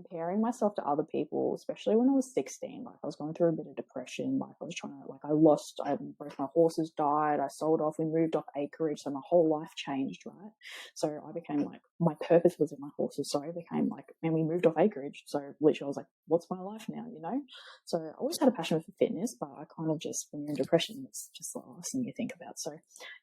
comparing myself to other people, especially when I was 16, like I was going through a bit of depression. Like I was trying to, like both my horses died. I sold off, we moved off acreage. So my whole life changed, right? So I became like, my purpose was in my horses. So I became like, and we moved off acreage. So literally I was like, what's my life now, you know? So I always had a passion for fitness, but I kind of just, when you're in depression, it's just the last thing you think about. So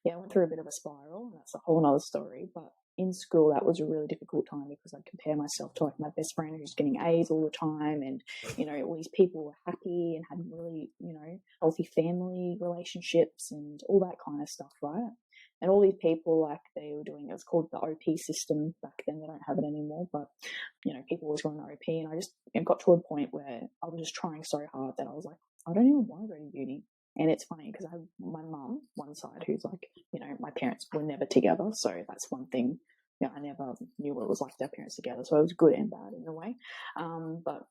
yeah, I went through a bit of a spiral, and that's a whole nother story. But in school, that was a really difficult time because I'd compare myself to like my best friend who's getting A's all the time, and you know, all these people were happy and had really, you know, healthy family relationships and all that kind of stuff, right? And all these people, like, they were doing, it was called the OP system back then. They don't have it anymore, but you know, people always going to OP, and it got to a point where I was just trying so hard that I was like, I don't even want to go to uni. And it's funny because I have my mum, one side, who's like, you know, my parents were never together. So that's one thing. You know, I never knew what it was like to have parents together. So it was good and bad in a way. But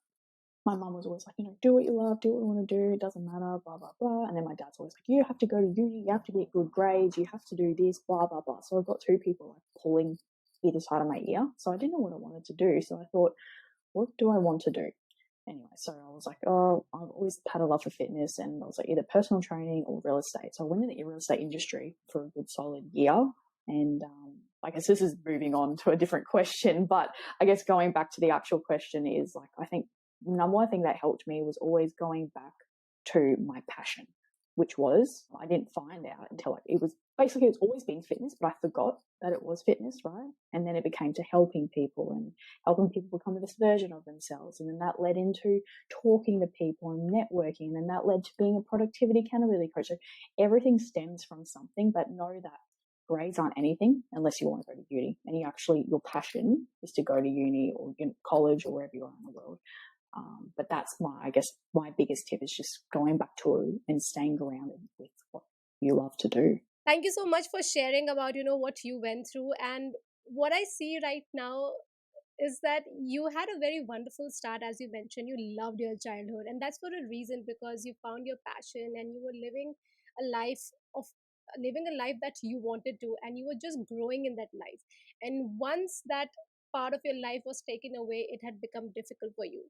my mum was always like, you know, do what you love, do what you want to do. It doesn't matter, blah, blah, blah. And then my dad's always like, you have to go to uni. You have to get good grades. You have to do this, blah, blah, blah. So I've got two people like pulling either side of my ear. So I didn't know what I wanted to do. So I thought, what do I want to do? Anyway, so I was like, oh, I've always had a love for fitness, and I was like, either personal training or real estate. So I went into the real estate industry for a good solid year. And I guess this is moving on to a different question, but I guess going back to the actual question is like, I think the number one thing that helped me was always going back to my passion, which was, I didn't find out until like, it's always been fitness, but I forgot that it was fitness, right? And then it became to helping people and helping people become the best version of themselves. And then that led into talking to people and networking. And then that led to being a productivity accountability coach. So everything stems from something, but know that grades aren't anything unless you want to go to uni. And your passion is to go to uni or college or wherever you are in the world. But that's my biggest tip is just going back to it and staying grounded with what you love to do. Thank you so much for sharing about, what you went through. And what I see right now is that you had a very wonderful start. As you mentioned, you loved your childhood, and that's for a reason, because you found your passion and you were a life of living a life that you wanted to, and you were just growing in that life. And once that part of your life was taken away, it had become difficult for you.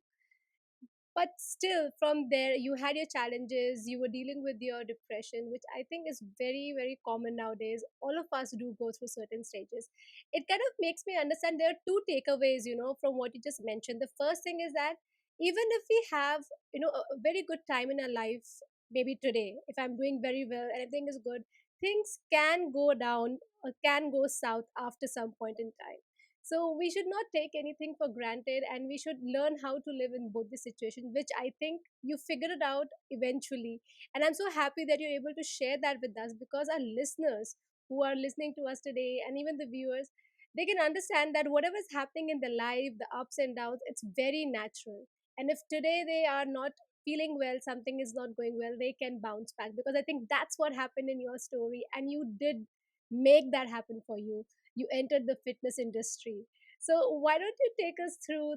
But still, from there, you had your challenges, you were dealing with your depression, which I think is very, very common nowadays. All of us do go through certain stages. It kind of makes me understand there are two takeaways, from what you just mentioned. The first thing is that even if we have, a very good time in our life, maybe today, if I'm doing very well and everything is good, things can go down or can go south after some point in time. So we should not take anything for granted, and we should learn how to live in both the situations, which I think you figured it out eventually. And I'm so happy that you're able to share that with us, because our listeners who are listening to us today, and even the viewers, they can understand that whatever is happening in their life, the ups and downs, it's very natural. And if today they are not feeling well, something is not going well, they can bounce back, because I think that's what happened in your story, and you did make that happen for you. You entered the fitness industry. So why don't you take us through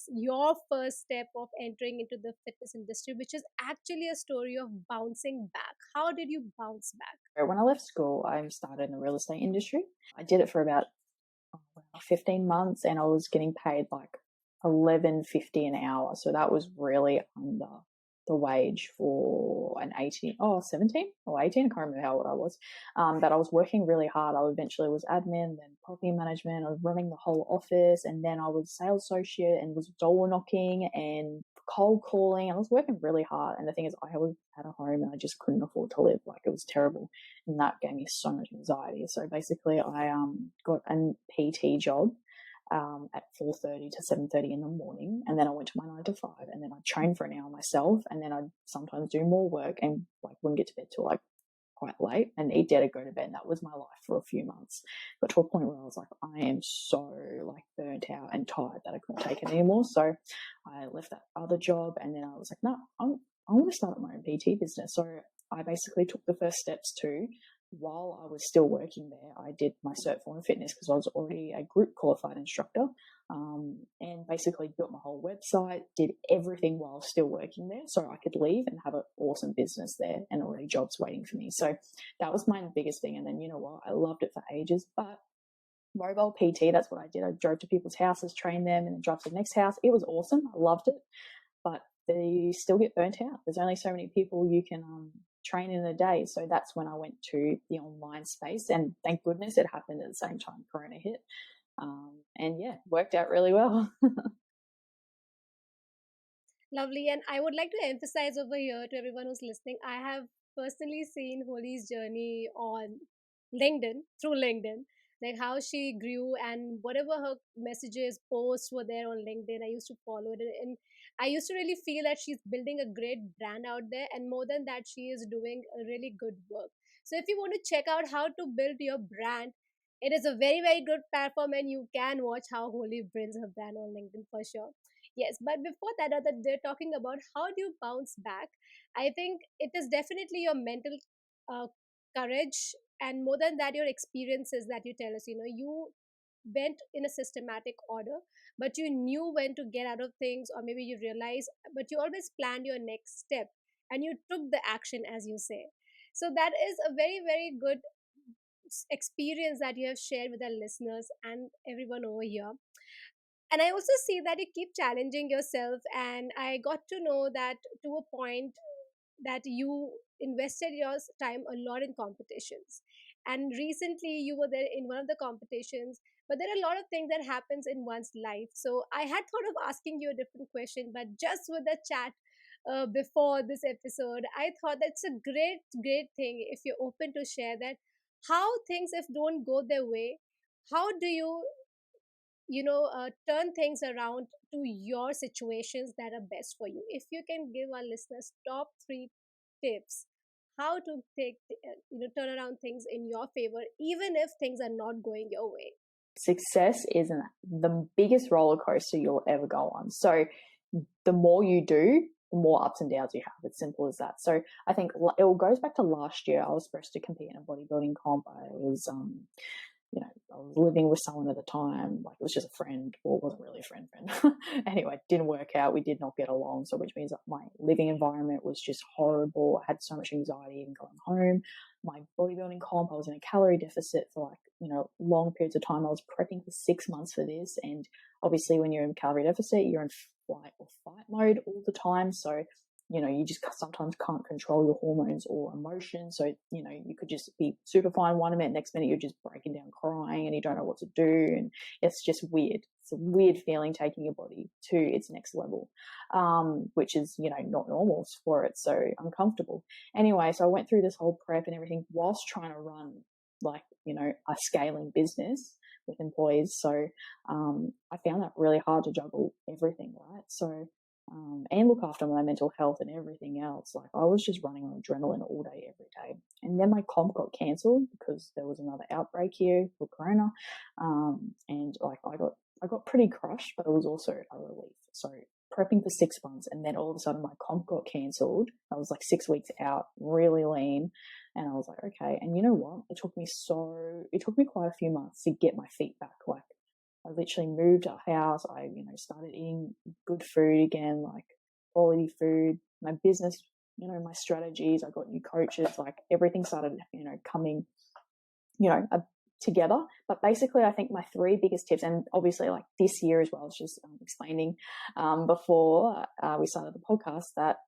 your first step of entering into the fitness industry, which is actually a story of bouncing back. How did you bounce back? When I left school, I started in the real estate industry. I did it for about 15 months, and I was getting paid like 11.50 an hour. So that was really under the wage for an 17 or 18. I can't remember how old I was. But I was working really hard. I eventually was admin, then property management. I was running the whole office, and then I was sales associate and was door knocking and cold calling. I was working really hard. And the thing is, I was at a home and I just couldn't afford to live. Like, it was terrible. And that gave me so much anxiety. So basically I got a PT job at 4:30 to 7:30 in the morning, and then I went to my 9 to 5, and then I'd train for an hour myself, and then I'd sometimes do more work and like wouldn't get to bed till like quite late and eat dinner, go to bed. And that was my life for a few months. Got to a point where I was like, I am so like burnt out and tired that I couldn't take it anymore. So I left that other job, and then I was like, no, I want to start my own PT business. So I basically took the first steps to, while I was still working there, I did my Cert 4 in fitness because I was already a group qualified instructor, and basically built my whole website, did everything while still working there so I could leave and have an awesome business there and already jobs waiting for me. So that was my biggest thing. And then, you know what, I loved it for ages, but mobile PT. That's what I did. I drove to people's houses, trained them, and then drove to the next house. It was awesome. I loved it, but you still get burnt out. There's only so many people you can train in a day. So that's when I went to the online space, and thank goodness it happened at the same time Corona hit. And yeah, worked out really well. Lovely. And I would like to emphasize over here to everyone who's listening, I have personally seen Holly's journey on LinkedIn, through LinkedIn, like how she grew and whatever her messages, posts were there on LinkedIn. I used to follow it, and I used to really feel that she's building a great brand out there. And more than that, she is doing a really good work. So if you want to check out how to build your brand, it is a very, very good platform, and you can watch how Holly builds her brand on LinkedIn for sure. Yes, but before that, other they're talking about how do you bounce back. I think it is definitely your mental uh, courage, and more than that, your experiences that you tell us. You know, you went in a systematic order, but you knew when to get out of things, or maybe you realized, but you always planned your next step and you took the action, as you say. So that is a very, very good experience that you have shared with our listeners and everyone over here. And I also see that you keep challenging yourself, and I got to know that to a point that you invested your time a lot in competitions, and recently you were there in one of the competitions. But there are a lot of things that happens in one's life, so I had thought of asking you a different question, but just with the chat before this episode, I thought that's a great thing if you're open to share that. How things if don't go their way, how do you turn things around to your situations that are best for you? If you can give our listeners top 3 tips how to turn around things in your favor even if things are not going your way. Success is the biggest roller coaster you'll ever go on. So the more you do, the more ups and downs you have. It's simple as that. So I think it all goes back to last year. I was supposed to compete in a bodybuilding comp. I was living with someone at the time, like it was just a friend, well, it wasn't really a friend. Anyway, it didn't work out. We did not get along. So which means that my living environment was just horrible. I had so much anxiety even going home. My bodybuilding comp, I was in a calorie deficit for long periods of time. I was prepping for 6 months for this. And obviously when you're in calorie deficit, you're in flight or fight mode all the time. So you just sometimes can't control your hormones or emotions. So, you could just be super fine one minute, next minute you're just breaking down crying and you don't know what to do. And it's just weird. It's a weird feeling taking your body to its next level, which is, not normal for it. So uncomfortable. Anyway, so I went through this whole prep and everything whilst trying to run a scaling business with employees. So I found that really hard to juggle everything, right? So and look after my mental health and everything else. Like I was just running on adrenaline all day, every day. And then my comp got cancelled because there was another outbreak here for Corona. And I got pretty crushed, but it was also a relief. So prepping for 6 months and then all of a sudden my comp got cancelled. I was like 6 weeks out, really lean. And I was like, okay. And you know what? It took me quite a few months to get my feet back. Like I literally moved a house. I, started eating good food again, like quality food. My business, my strategies. I got new coaches. Like everything started, coming, together. But basically, I think my 3 biggest tips, and obviously, like this year as well, I was just explaining before we started the podcast that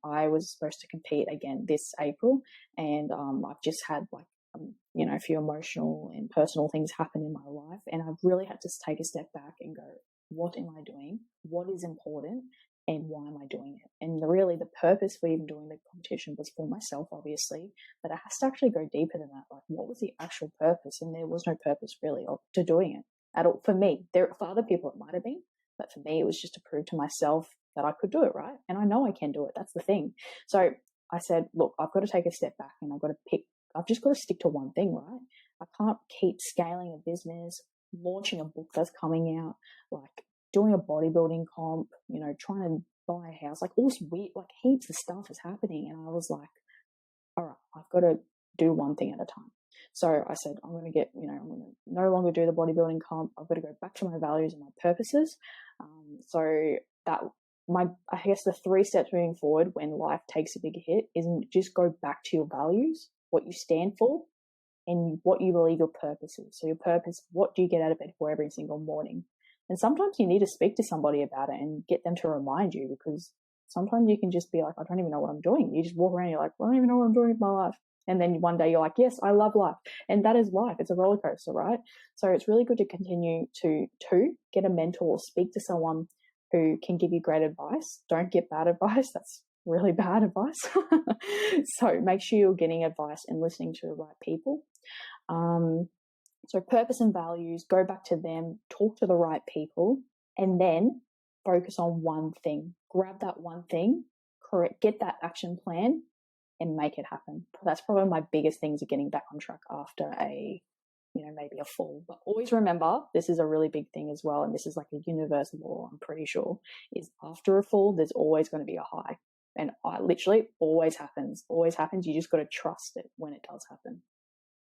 I was supposed to compete again this April, and I've just had a few emotional and personal things happen in my life, and I've really had to take a step back and go, what am I doing? What is important? And why am I doing it? And really the purpose for even doing the competition was for myself, obviously, but it has to actually go deeper than that. Like, what was the actual purpose? And there was no purpose really to doing it at all. For me, for other people it might have been, but for me it was just to prove to myself that I could do it, right? And I know I can do it. That's the thing. So I said, look, I've got to take a step back and I've just got to stick to one thing, right? I can't keep scaling a business, launching a book that's coming out, like doing a bodybuilding comp, trying to buy a house, like all this weird, like heaps of stuff is happening. And I was like, all right, I've got to do one thing at a time. So I said, I'm going to I'm going to no longer do the bodybuilding comp. I've got to go back to my values and my purposes. I guess the 3 steps moving forward when life takes a big hit isn't just go back to your values, what you stand for, and what you believe your purpose is. So your purpose, what do you get out of bed for every single morning? And sometimes you need to speak to somebody about it and get them to remind you, because sometimes you can just be like, I don't even know what I'm doing. You just walk around, you're like, well, I don't even know what I'm doing with my life. And then one day you're like, yes, I love life. And that is life. It's a roller coaster, right? So it's really good to continue to get a mentor, speak to someone who can give you great advice. Don't get bad advice. That's really bad advice. So make sure you're getting advice and listening to the right people. So purpose and values, go back to them, talk to the right people, and then focus on one thing. Grab that one thing, get that action plan, and make it happen. That's probably my biggest things of getting back on track after maybe a fall. But always remember, this is a really big thing as well, and this is like a universal law, I'm pretty sure, is after a fall, there's always going to be a high. And I literally always happens. You just got to trust it when it does happen.